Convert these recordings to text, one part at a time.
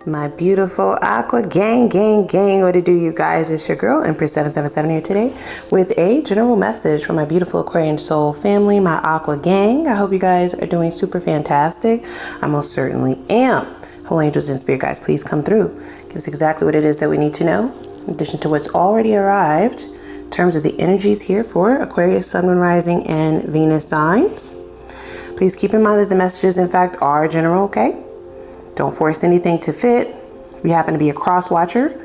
My beautiful Aqua gang, what it do, you guys? It's your girl, Empress 777 here today with a general message from my beautiful Aquarian soul family, my Aqua gang. I hope you guys are doing super fantastic. I most certainly am. Holy angels and spirit guides, please come through. Give us exactly what it is that we need to know, in addition to what's already arrived, in terms of the energies here for Aquarius, Sun, Moon, Rising, and Venus signs. Please keep in mind that the messages, in fact, are general, okay? Don't force anything to fit. If you happen to be a cross watcher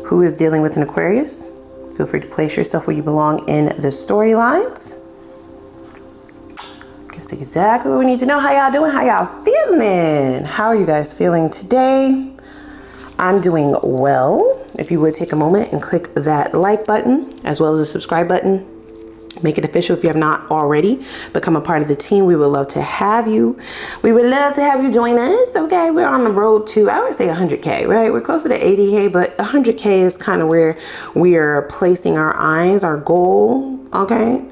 who is dealing with an Aquarius, feel free to place yourself where you belong in the storylines. Give us exactly what we need to know. How y'all doing? How y'all feeling? How are you guys feeling today? I'm doing well. If you would take a moment and click that like button as well as the subscribe button. Make it official if you have not already. Become a part of the team. We would love to have you. We would love to have you join us. Okay, we're on the road to, I would say 100K, right? We're closer to 80K, but 100K is kind of where we are placing our eyes, our goal. Okay,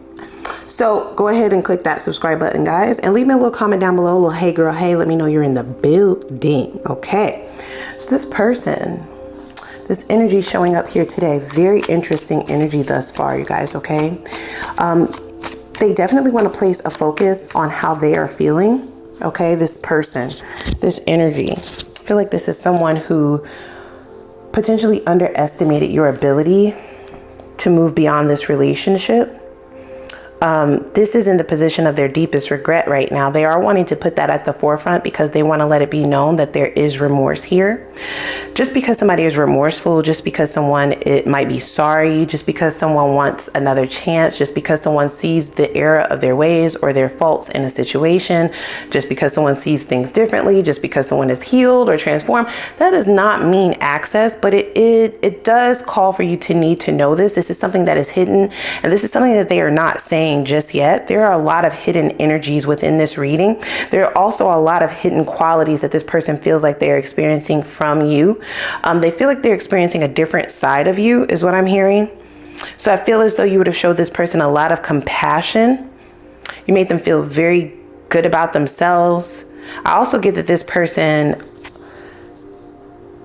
so go ahead and click that subscribe button, guys, and leave me a little comment down below. A little hey girl, hey, let me know you're in the building. Okay, so this person, this energy showing up here today, very interesting energy thus far, you guys, okay? They definitely want to place a focus on how they are feeling, okay? This person, this energy. I feel like this is someone who potentially underestimated your ability to move beyond this relationship. This is in the position of their deepest regret right now. They are wanting to put that at the forefront because they want to let it be known that there is remorse here. Just because somebody is remorseful, just because someone it might be sorry, just because someone wants another chance, just because someone sees the error of their ways or their faults in a situation, just because someone sees things differently, just because someone is healed or transformed, that does not mean access, but it does call for you to need to know this. This is something that is hidden, and this is something that they are not saying just yet. There are a lot of hidden energies within this reading. There are also a lot of hidden qualities that this person feels like they're experiencing from you. They feel like they're experiencing a different side of you is what I'm hearing. So I feel as though you would have showed this person a lot of compassion. You made them feel very good about themselves. I also get that this person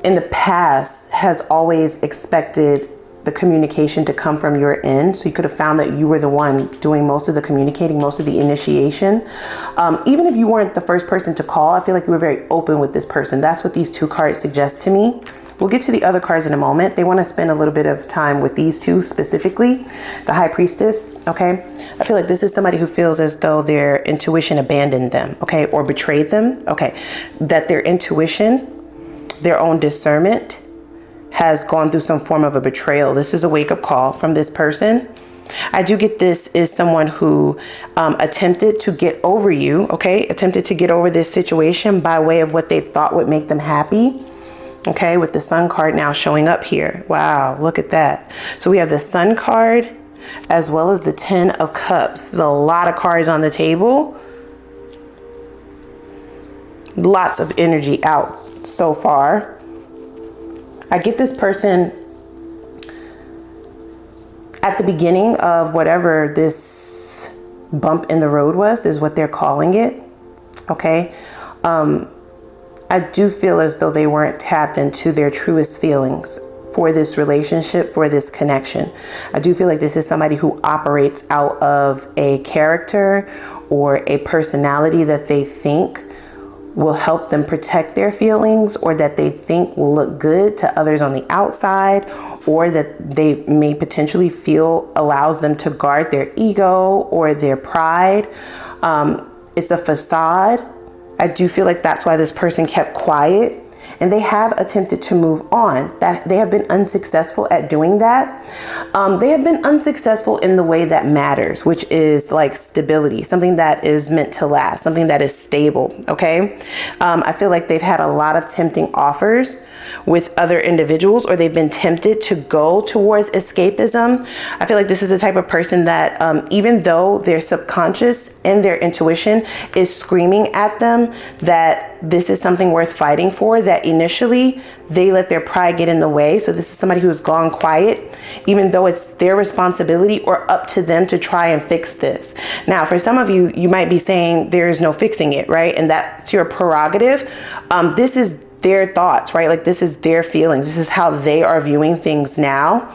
in the past has always expected the communication to come from your end. So you could have found that you were the one doing most of the communicating, most of the initiation. Even if you weren't the first person to call, I feel like you were very open with this person. That's what these two cards suggest to me. We'll get to the other cards in a moment. They want to spend a little bit of time with these two specifically, the High Priestess, okay? I feel like this is somebody who feels as though their intuition abandoned them, okay? Or betrayed them, okay? That their intuition, their own discernment has gone through some form of a betrayal. This is a wake-up call from this person. I do get this is someone who attempted to get over you, okay? Attempted to get over this situation by way of what they thought would make them happy. Okay, with the Sun card now showing up here. Wow, look at that. So we have the Sun card as well as the Ten of Cups. There's a lot of cards on the table. Lots of energy out so far. I get this person at the beginning of whatever this bump in the road was, is what they're calling it. Okay. I do feel as though they weren't tapped into their truest feelings for this relationship, for this connection. I do feel like this is somebody who operates out of a character or a personality that they think will help them protect their feelings, or that they think will look good to others on the outside, or that they may potentially feel allows them to guard their ego or their pride. It's a facade. I do feel like that's why this person kept quiet, and they have attempted to move on. That they have been unsuccessful at doing that. They have been unsuccessful in the way that matters, which is like stability, something that is meant to last, something that is stable. Okay. I feel like they've had a lot of tempting offers with other individuals, or they've been tempted to go towards escapism. I feel like this is the type of person that even though their subconscious and their intuition is screaming at them that this is something worth fighting for, that initially they let their pride get in the way. So this is somebody who's gone quiet, even though it's their responsibility or up to them to try and fix this. Now, for some of you, you might be saying there is no fixing it, right? And that's your prerogative. This is their thoughts, right? Like this is their feelings. This is how they are viewing things now.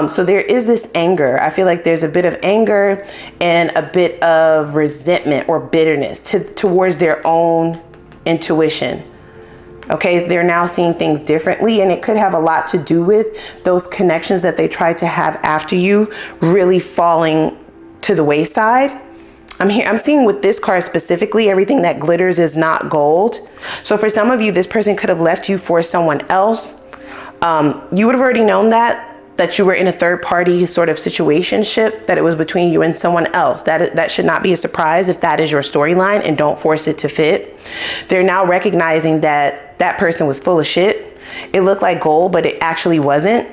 So there is this anger. I feel like there's a bit of anger and a bit of resentment or bitterness towards their own intuition. Okay, they're now seeing things differently, and it could have a lot to do with those connections that they tried to have after you really falling to the wayside. I'm seeing with this card specifically, everything that glitters is not gold. So for some of you, this person could have left you for someone else. You would have already known that you were in a third party sort of situationship, that it was between you and someone else. That should not be a surprise if that is your storyline, and don't force it to fit. They're now recognizing that that person was full of shit. It looked like gold, but it actually wasn't.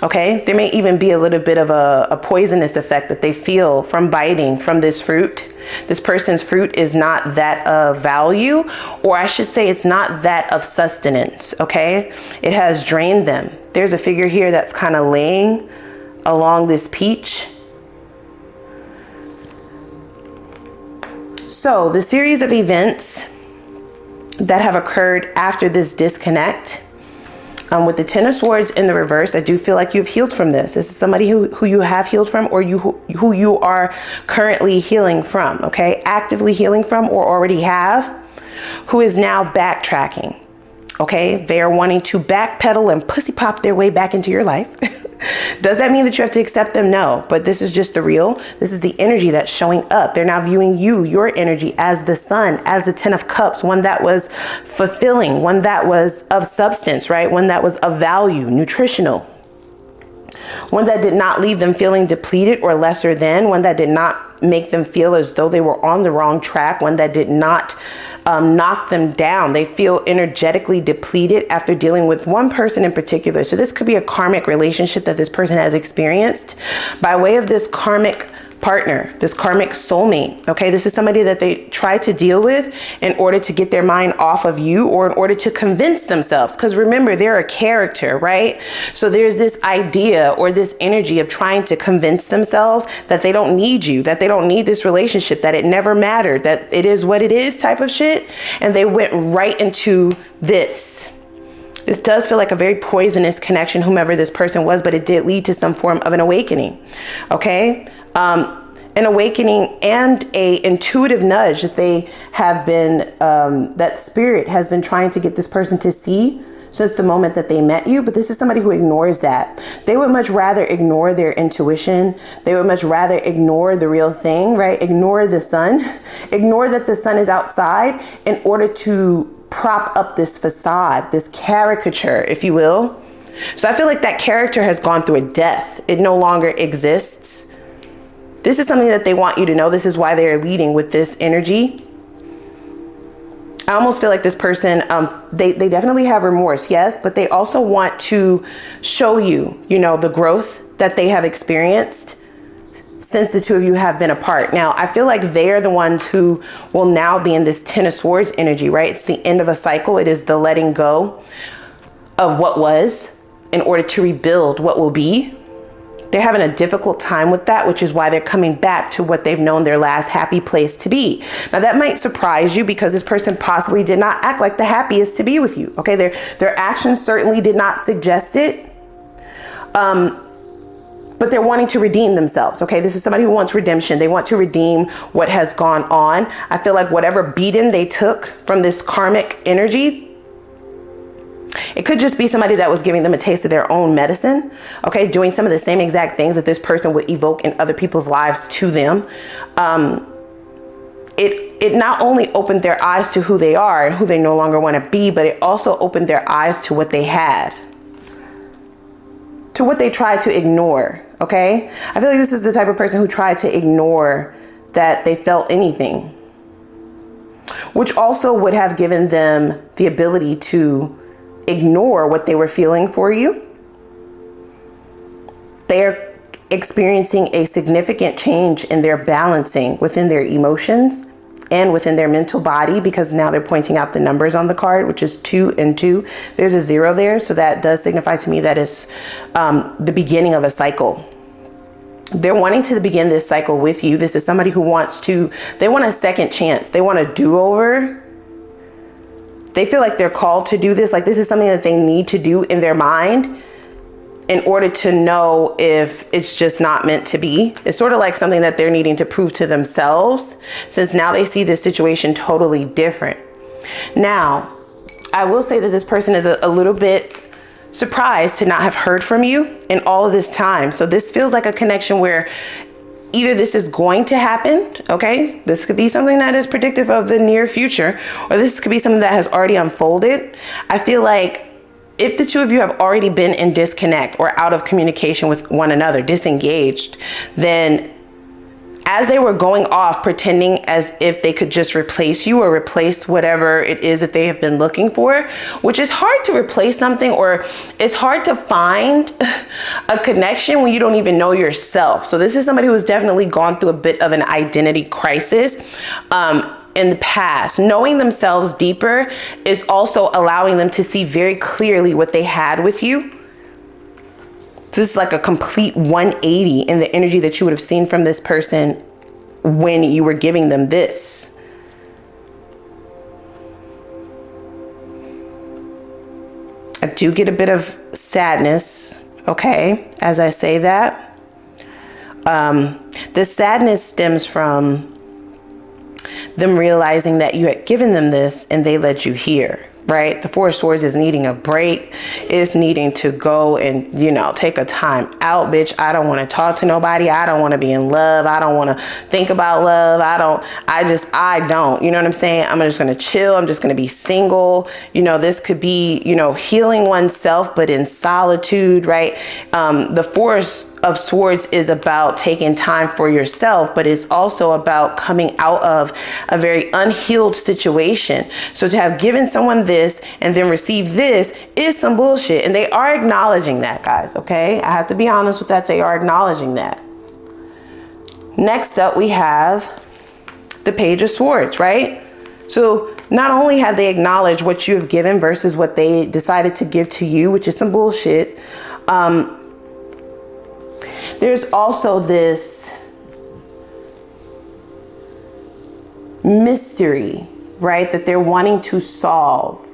Okay, there may even be a little bit of a poisonous effect that they feel from biting from this fruit. This person's fruit is not that of value, or I should say it's not that of sustenance, okay? It has drained them. There's a figure here that's kind of laying along this peach. So the series of events that have occurred after this disconnect, with the Ten of Swords in the reverse, I do feel like you've healed from this. This is somebody who you have healed from, or who you are currently healing from, okay? Actively healing from, or already have, who is now backtracking, okay? They are wanting to backpedal and pussy pop their way back into your life. Does that mean that you have to accept them? No, but this is just the real. This is the energy that's showing up. They're now viewing you, your energy, as the sun, as the Ten of Cups, one that was fulfilling, one that was of substance, right? One that was of value, nutritional. One that did not leave them feeling depleted or lesser than, one that did not make them feel as though they were on the wrong track, one that did not knock them down. They feel energetically depleted after dealing with one person in particular. So this could be a karmic relationship that this person has experienced by way of this karmic partner, this karmic soulmate. Okay, this is somebody that they try to deal with in order to get their mind off of you, or in order to convince themselves. Because remember, they're a character, right? So there's this idea or this energy of trying to convince themselves that they don't need you, that they don't need this relationship, that it never mattered, that it is what it is type of shit. And they went right into this. This does feel like a very poisonous connection, whomever this person was, but it did lead to some form of an awakening. Okay. An awakening and a intuitive nudge that they have been, that spirit has been trying to get this person to see since the moment that they met you. But this is somebody who ignores that. They would much rather ignore their intuition. They would much rather ignore the real thing, right? Ignore the sun, ignore that the sun is outside in order to prop up this facade, this caricature, if you will. So I feel like that character has gone through a death. It no longer exists. This is something that they want you to know. This is why they are leading with this energy. I almost feel like this person, they definitely have remorse, yes, but they also want to show you, the growth that they have experienced since the two of you have been apart. Now, I feel like they are the ones who will now be in this Ten of Swords energy, right? It's the end of a cycle. It is the letting go of what was in order to rebuild what will be. They're having a difficult time with that, which is why they're coming back to what they've known their last happy place to be. Now, that might surprise you because this person possibly did not act like the happiest to be with you. Okay, their actions certainly did not suggest it. But they're wanting to redeem themselves. Okay, this is somebody who wants redemption. They want to redeem what has gone on. I feel like whatever beating they took from this karmic energy, it could just be somebody that was giving them a taste of their own medicine, okay, doing some of the same exact things that this person would evoke in other people's lives to them. It not only opened their eyes to who they are and who they no longer want to be, but it also opened their eyes to what they had, to what they tried to ignore, okay? I feel like this is the type of person who tried to ignore that they felt anything, which also would have given them the ability to ignore what they were feeling for you. They're experiencing a significant change in their balancing within their emotions and within their mental body, because now they're pointing out the numbers on the card, which is 2 and 2. There's a 0 there. So that does signify to me that it's the beginning of a cycle. They're wanting to begin this cycle with you. This is somebody who they want a second chance. They want a do-over. they feel like they're called to do this. Like this is something that they need to do in their mind in order to know if it's just not meant to be. It's sort of like something that they're needing to prove to themselves, since now they see this situation totally different. Now, I will say that this person is a little bit surprised to not have heard from you in all of this time. So this feels like a connection where either this is going to happen, okay? This could be something that is predictive of the near future, or this could be something that has already unfolded. I feel like if the two of you have already been in disconnect or out of communication with one another, disengaged, then as they were going off pretending as if they could just replace you or replace whatever it is that they have been looking for, which is hard to replace something, or it's hard to find a connection when you don't even know yourself. So this is somebody who has definitely gone through a bit of an identity crisis in the past. Knowing themselves deeper is also allowing them to see very clearly what they had with you. So this is like a complete 180 in the energy that you would have seen from this person when you were giving them this. I do get a bit of sadness, okay, as I say that. The sadness stems from them realizing that you had given them this and they led you here. Right? The Four of Swords is needing a break, is needing to go and, you know, take a time out, bitch. I don't want to talk to nobody. I don't want to be in love. I don't want to think about love. I don't, you know what I'm saying? I'm just going to chill. I'm just going to be single. You know, this could be, you know, healing oneself, but in solitude, right? The Four of Swords is about taking time for yourself, but it's also about coming out of a very unhealed situation. So to have given someone this and then receive this is some bullshit, and they are acknowledging that, guys. Okay, I have to be honest with that. They are acknowledging that. Next up, we have the Page of Swords, right? So not only have they acknowledged what you have given versus what they decided to give to you, which is some bullshit, there's also this mystery, right, that they're wanting to solve.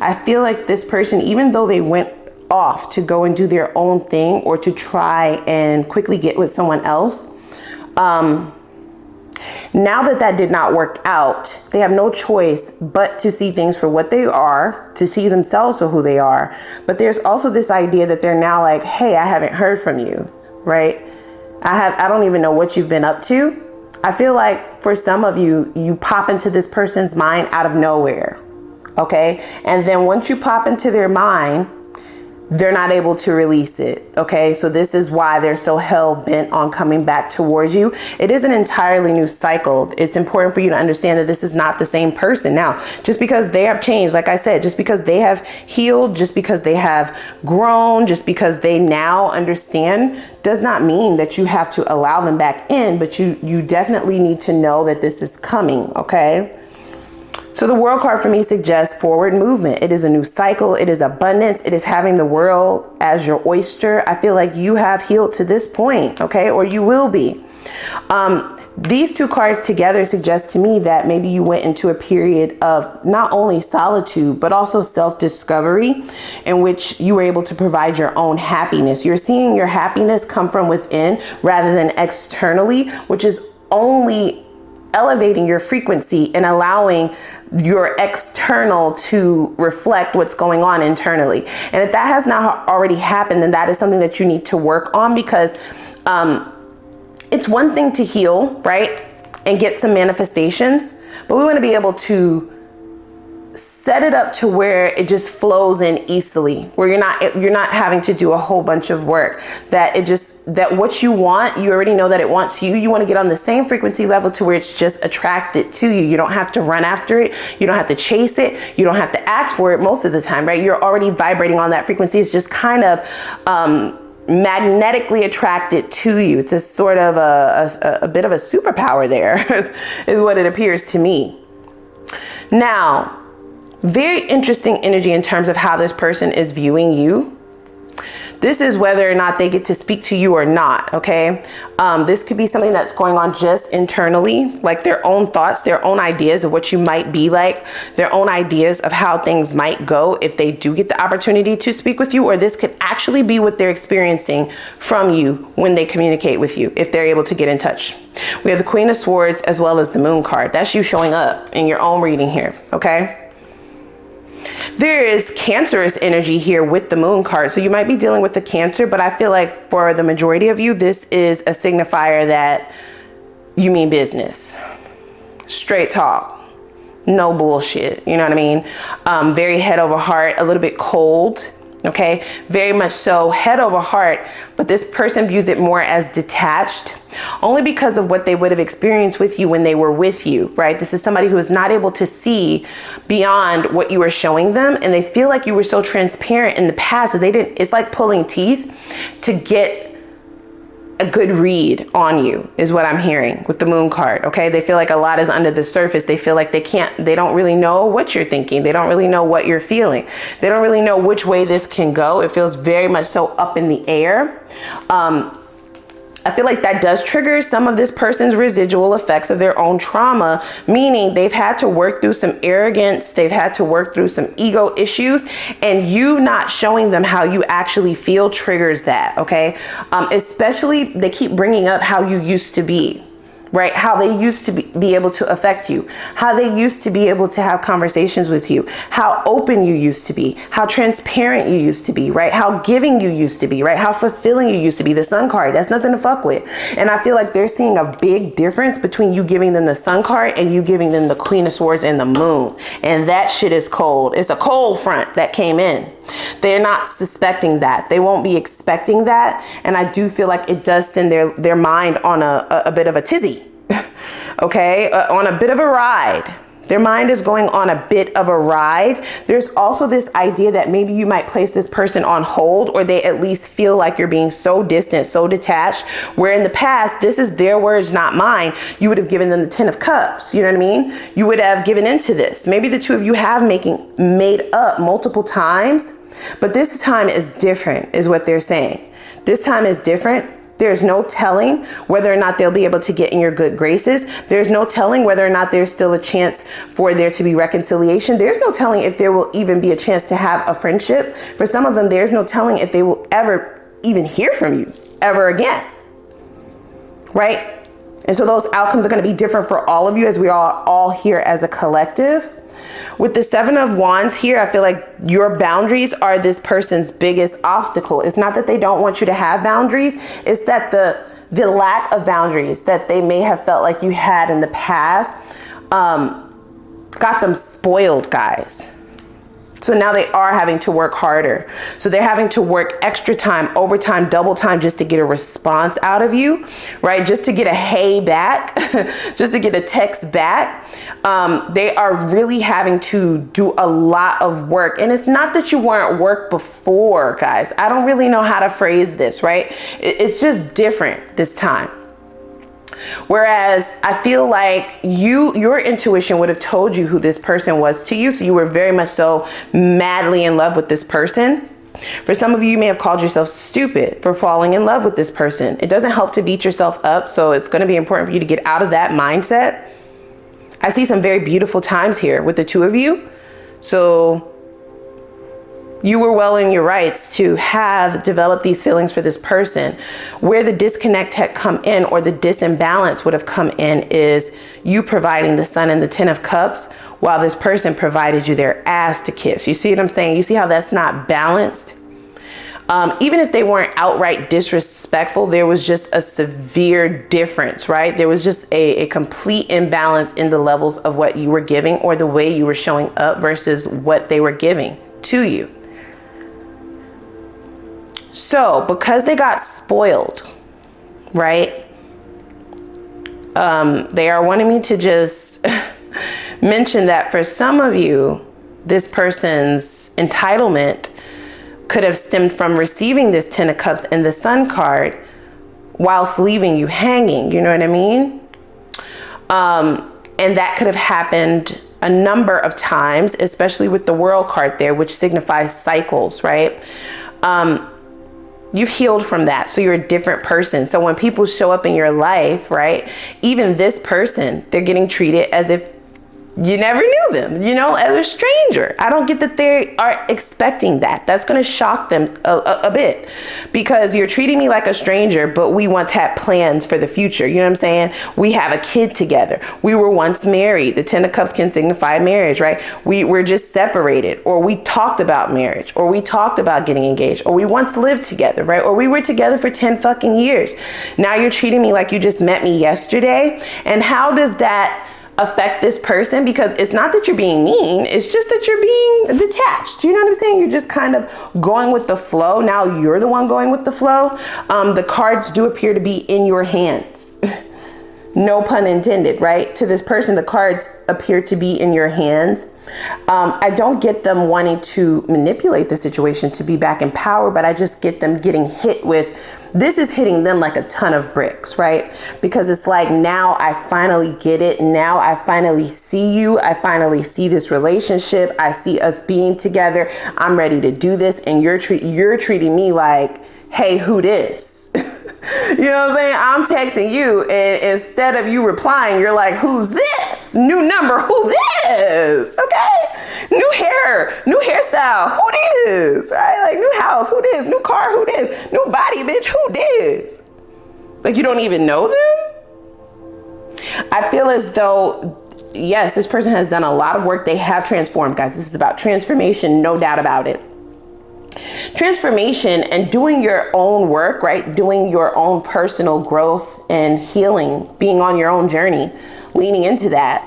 I feel like this person, even though they went off to go and do their own thing or to try and quickly get with someone else, now that did not work out, they have no choice but to see things for what they are, to see themselves for who they are. But there's also this idea that they're now like, hey, I haven't heard from you, right? I don't even know what you've been up to. I feel like for some of you, you pop into this person's mind out of nowhere, okay? And then once you pop into their mind, they're not able to release it, okay? So this is why they're so hell-bent on coming back towards you. It is an entirely new cycle. It's important for you to understand that this is not the same person. Now, just because they have changed, like I said, just because they have healed, just because they have grown, just because they now understand, does not mean that you have to allow them back in, but you definitely need to know that this is coming, okay? So the World card for me suggests forward movement. It is a new cycle. It is abundance. It is having the world as your oyster. I feel like you have healed to this point, okay? Or you will be. These two cards together suggest to me that maybe you went into a period of not only solitude, but also self-discovery in which you were able to provide your own happiness. You're seeing your happiness come from within rather than externally, which is only elevating your frequency and allowing your external to reflect what's going on internally. And if that has not already happened, then that is something that you need to work on, because it's one thing to heal, right, and get some manifestations, but we want to be able to set it up to where it just flows in easily, where you're not having to do a whole bunch of work, that what you want, you already know that it wants you. You want to get on the same frequency level to where it's just attracted to you. You don't have to run after it. You don't have to chase it. You don't have to ask for it most of the time, right? You're already vibrating on that frequency. It's just kind of magnetically attracted to you. It's a sort of a bit of a superpower there is what it appears to me. Now, very interesting energy in terms of how this person is viewing you. This is whether or not they get to speak to you or not, okay? This could be something that's going on just internally, like their own thoughts, their own ideas of what you might be like, their own ideas of how things might go if they do get the opportunity to speak with you, or this could actually be what they're experiencing from you when they communicate with you, if they're able to get in touch. We have the Queen of Swords as well as the Moon card. That's you showing up in your own reading here, okay? There is Cancerous energy here with the Moon card. So you might be dealing with the Cancer, but I feel like for the majority of you, this is a signifier that you mean business. Straight talk. No bullshit. You know what I mean? Very head over heart, a little bit cold. Okay, very much so head over heart, but this person views it more as detached, only because of what they would have experienced with you when they were with you, right? This is somebody who is not able to see beyond what you were showing them, and they feel like you were so transparent in the past that they didn't, it's like pulling teeth to get a good read on you, is what I'm hearing with the Moon card. Okay, they feel like a lot is under the surface. They feel like they don't really know what you're thinking. They don't really know what you're feeling. They don't really know which way this can go. It feels very much so up in the air. I feel like that does trigger some of this person's residual effects of their own trauma, meaning they've had to work through some arrogance, they've had to work through some ego issues, and you not showing them how you actually feel triggers that, okay? Especially, they keep bringing up how you used to be. Right? How they used to be able to affect you, how they used to be able to have conversations with you, how open you used to be, how transparent you used to be, right? How giving you used to be, right? How fulfilling you used to be. The Sun card, that's nothing to fuck with. And I feel like they're seeing a big difference between you giving them the Sun card and you giving them the Queen of Swords and the Moon. And that shit is cold. It's a cold front that came in. They're not suspecting that. They won't be expecting that. And I do feel like it does send their mind on a bit of a tizzy. Okay, on a bit of a ride. Their mind is going on a bit of a ride. There's also this idea that maybe you might place this person on hold, or they at least feel like you're being so distant, so detached, where in the past, this is their words, not mine. You would have given them the 10 of Cups. You know what I mean? You would have given into this. Maybe the two of you have made up multiple times, but this time is different, is what they're saying. This time is different. There's no telling whether or not they'll be able to get in your good graces. There's no telling whether or not there's still a chance for there to be reconciliation. There's no telling if there will even be a chance to have a friendship. For some of them, there's no telling if they will ever even hear from you ever again. Right? And so those outcomes are going to be different for all of you, as we are all here as a collective. With the 7 of Wands here, I feel like your boundaries are this person's biggest obstacle. It's not that they don't want you to have boundaries. It's that the lack of boundaries that they may have felt like you had in the past got them spoiled, guys. So now they are having to work harder. So they're having to work extra time, overtime, double time, just to get a response out of you, right? Just to get a hey back, just to get a text back. They are really having to do a lot of work. And it's not that you weren't work before, guys. I don't really know how to phrase this, right? It's just different this time. Whereas I feel like your intuition would have told you who this person was to you. So you were very much so madly in love with this person. For some of you, you may have called yourself stupid for falling in love with this person. It doesn't help to beat yourself up. So it's going to be important for you to get out of that mindset. I see some very beautiful times here with the two of you. So you were well in your rights to have developed these feelings for this person. Where the disconnect had come in, or the disimbalance would have come in, is you providing the Sun and the 10 of Cups while this person provided you their ass to kiss. You see what I'm saying? You see how that's not balanced? Even if they weren't outright disrespectful, there was just a severe difference, right? There was just a complete imbalance in the levels of what you were giving, or the way you were showing up versus what they were giving to you. So because they got spoiled, right? They are wanting me to just mention that for some of you, this person's entitlement could have stemmed from receiving this 10 of Cups and the Sun card whilst leaving you hanging. You know what I mean? And that could have happened a number of times, especially with the World card there, which signifies cycles, right? You've healed from that. So you're a different person. So when people show up in your life, right, even this person, they're getting treated as if you never knew them, you know, as a stranger. I don't get that they are expecting that. That's going to shock them a bit, because you're treating me like a stranger, but we once had plans for the future. You know what I'm saying? We have a kid together. We were once married. The 10 of Cups can signify marriage, right? We were just separated, or we talked about marriage, or we talked about getting engaged, or we once lived together, right? Or we were together for 10 fucking years. Now you're treating me like you just met me yesterday. And how does that affect this person? Because it's not that you're being mean, it's just that you're being detached. You know what I'm saying? You're just kind of going with the flow. Now you're the one going with the flow. The cards do appear to be in your hands. No pun intended, right? To this person, the cards appear to be in your hands. I don't get them wanting to manipulate the situation to be back in power, but I just get them getting hit with, this is hitting them like a ton of bricks, right? Because it's like, now I finally get it. Now I finally see you. I finally see this relationship. I see us being together. I'm ready to do this. And you're treating me like, hey, who this? You know what I'm saying? I'm texting you, and instead of you replying, you're like, who's this? New number, who this? Okay. New hair, new hairstyle, who this? Right? Like, new house, who this? New car, who this? New body, bitch, who this? Like, you don't even know them? I feel as though, yes, this person has done a lot of work. They have transformed, guys. This is about transformation, no doubt about it. Transformation and doing your own work, right? Doing your own personal growth and healing, being on your own journey, leaning into that,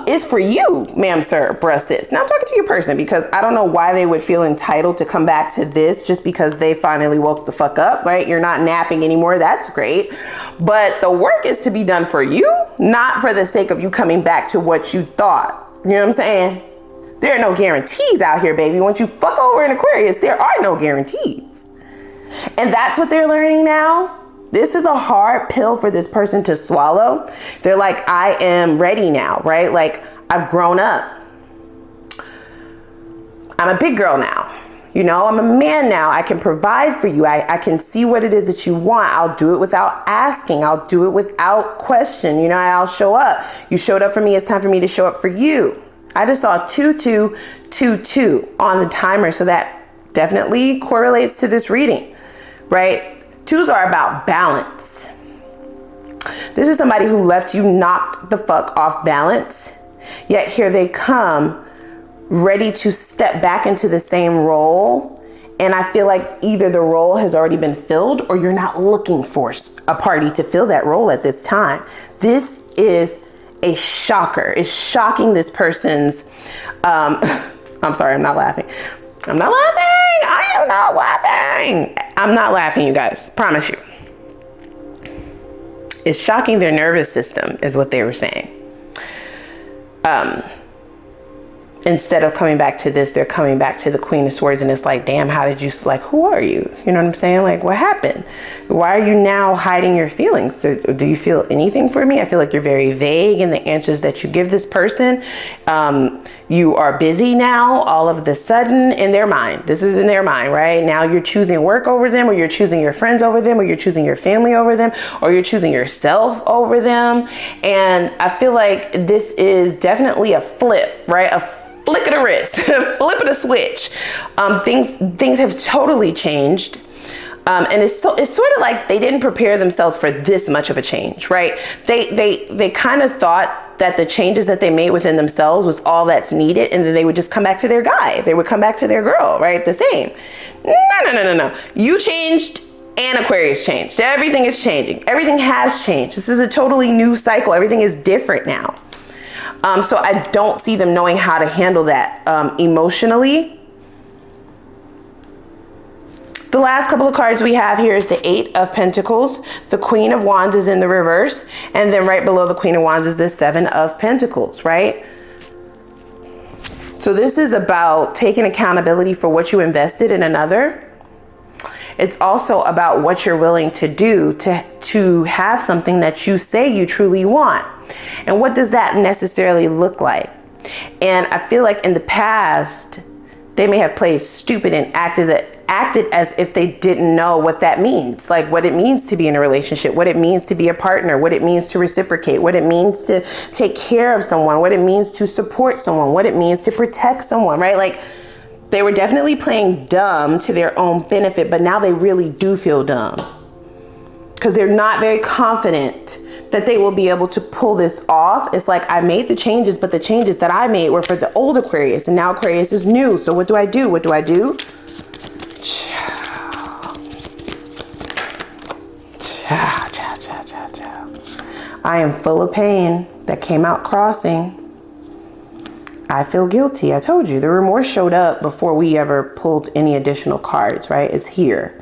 is for you, ma'am, sir, bruh, sis. Now I'm talking to your person, because I don't know why they would feel entitled to come back to this just because they finally woke the fuck up, right? You're not napping anymore. That's great. But the work is to be done for you, not for the sake of you coming back to what you thought. You know what I'm saying? There are no guarantees out here, baby. Once you fuck over an Aquarius, there are no guarantees. And that's what they're learning now. This is a hard pill for this person to swallow. They're like, I am ready now, right? Like, I've grown up. I'm a big girl now. You know, I'm a man now. I can provide for you. I can see what it is that you want. I'll do it without asking. I'll do it without question. You know, I'll show up. You showed up for me. It's time for me to show up for you. I just saw 2222 on the timer. So that definitely correlates to this reading, right? Twos are about balance. This is somebody who left you knocked the fuck off balance. Yet here they come ready to step back into the same role. And I feel like either the role has already been filled, or you're not looking for a party to fill that role at this time. This is a shocker. It's shocking this person's, I'm sorry, I'm not laughing. I'm not laughing. I am not laughing. I'm not laughing, you guys. Promise you. It's shocking their nervous system is what they were saying. Instead of coming back to this, they're coming back to the Queen of Swords, and it's like, damn, how did you, like, who are you? You know what I'm saying? Like, what happened? Why are you now hiding your feelings? Do you feel anything for me? I feel like you're very vague in the answers that you give this person. You are busy now, all of the sudden, in their mind. This is in their mind, right? Now you're choosing work over them, or you're choosing your friends over them, or you're choosing your family over them, or you're choosing yourself over them. And I feel like this is definitely a flip, right? A flick of the wrist, flip of the switch. Things have totally changed. And it's sort of like they didn't prepare themselves for this much of a change, right? They kind of thought that the changes that they made within themselves was all that's needed, and then they would just come back to their guy. They would come back to their girl, right? The same. No. You changed, and Aquarius changed. Everything is changing. Everything has changed. This is a totally new cycle. Everything is different now. So I don't see them knowing how to handle that emotionally. The last couple of cards we have here is the 8 of Pentacles. The Queen of Wands is in the reverse. And then right below the Queen of Wands is the 7 of Pentacles, right? So this is about taking accountability for what you invested in another. It's also about what you're willing to do to have something that you say you truly want. And what does that necessarily look like? And I feel like in the past, they may have played stupid and acted acted as if they didn't know what that means, like what it means to be in a relationship, what it means to be a partner, what it means to reciprocate, what it means to take care of someone, what it means to support someone, what it means to protect someone, right? Like they were definitely playing dumb to their own benefit, but now they really do feel dumb because they're not very confident that they will be able to pull this off. It's like, I made the changes, but the changes that I made were for the old Aquarius, and now Aquarius is new. So what do I do? What do I do? I am full of pain. That came out crossing. I feel guilty. I told you the remorse showed up before we ever pulled any additional cards, right? It's here.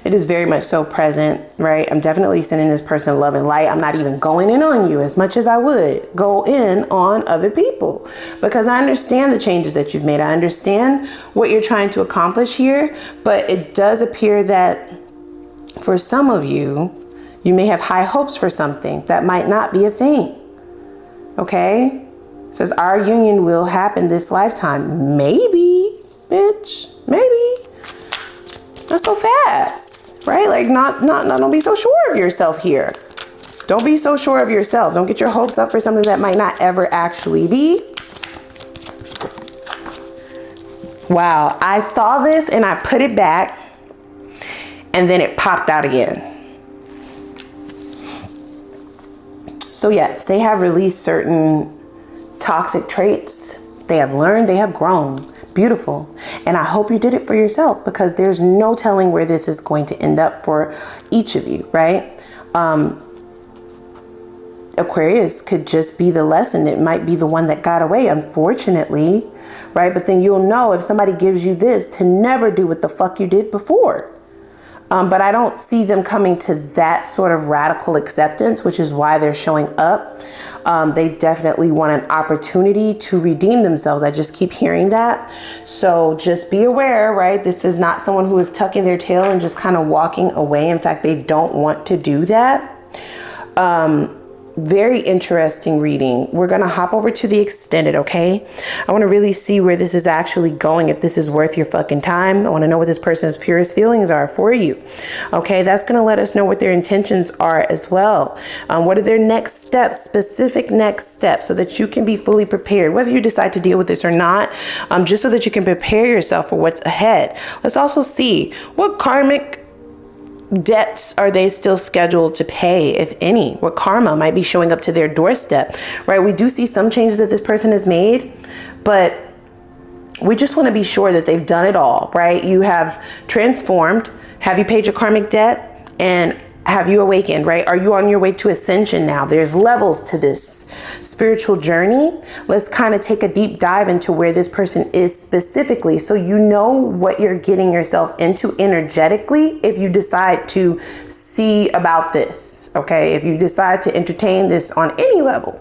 It is very much so present, right? I'm definitely sending this person love and light. I'm not even going in on you as much as I would go in on other people, because I understand the changes that you've made. I understand what you're trying to accomplish here, but it does appear that for some of you, you may have high hopes for something that might not be a thing, okay? It says our union will happen this lifetime. Maybe, bitch, maybe. Not so fast, right? Like don't be so sure of yourself here. Don't be so sure of yourself. Don't get your hopes up for something that might not ever actually be. Wow, I saw this and I put it back and then it popped out again. So yes, they have released certain toxic traits. They have learned, they have grown. Beautiful. And I hope you did it for yourself, because there's no telling where this is going to end up for each of you, right? Aquarius could just be the lesson. It might be the one that got away, unfortunately, right? But then you'll know if somebody gives you this to never do what the fuck you did before. But I don't see them coming to that sort of radical acceptance, which is why they're showing up. They definitely want an opportunity to redeem themselves. I just keep hearing that. So just be aware, right? This is not someone who is tucking their tail and just kind of walking away. In fact, they don't want to do that. Very interesting reading. We're going to hop over to the extended, okay? I want to really see where this is actually going, if this is worth your fucking time. I want to know what this person's purest feelings are for you, okay? That's going to let us know what their intentions are as well. What are their next steps, specific next steps, so that you can be fully prepared, whether you decide to deal with this or not, just so that you can prepare yourself for what's ahead. Let's also see what karmic debts are they still scheduled to pay, if any? What karma might be showing up to their doorstep, right? We do see some changes that this person has made, but we just want to be sure that they've done it all, right? You have transformed. Have you paid your karmic debt? And have you awakened, right? Are you on your way to ascension now? There's levels to this spiritual journey. Let's kind of take a deep dive into where this person is specifically, so you know what you're getting yourself into energetically if you decide to see about this, okay? If you decide to entertain this on any level.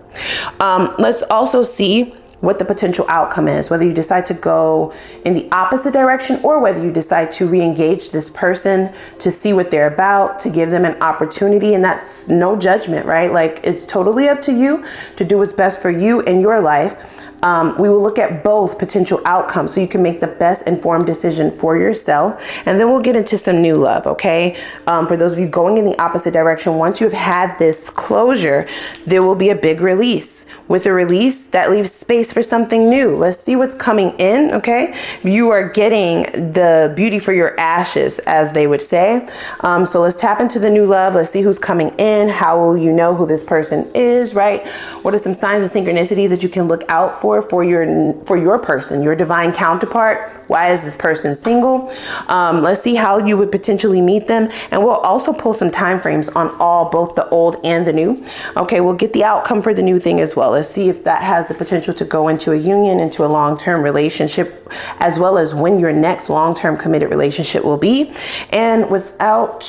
Let's also see what the potential outcome is, whether you decide to go in the opposite direction or whether you decide to re-engage this person to see what they're about, to give them an opportunity. And that's no judgment, right? Like, it's totally up to you to do what's best for you in your life. We will look at both potential outcomes so you can make the best informed decision for yourself. And then we'll get into some new love, okay? For those of you going in the opposite direction, once you've had this closure, there will be a big release. With a release, that leaves space for something new. Let's see what's coming in, okay? You are getting the beauty for your ashes, as they would say. So let's tap into the new love. Let's see who's coming in. How will you know who this person is, right? What are some signs and synchronicities that you can look out for your person, your divine counterpart? Why is this person single? Let's see how you would potentially meet them. And we'll also pull some time frames on both the old and the new. Okay, we'll get the outcome for the new thing as well. Let's see if that has the potential to go into a union, into a long-term relationship, as well as when your next long-term committed relationship will be. And without,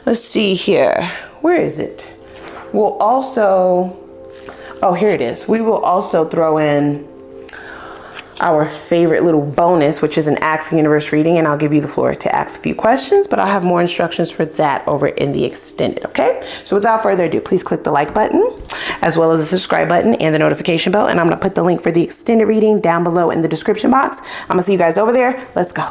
let's see here, where is it? We'll also, oh, here it is. We will also throw in our favorite little bonus, which is an Ask the Universe reading, and I'll give you the floor to ask a few questions, but I'll have more instructions for that over in the extended, okay? So without further ado, please click the like button, as well as the subscribe button and the notification bell, and I'm gonna put the link for the extended reading down below in the description box. I'm gonna see you guys over there. Let's go.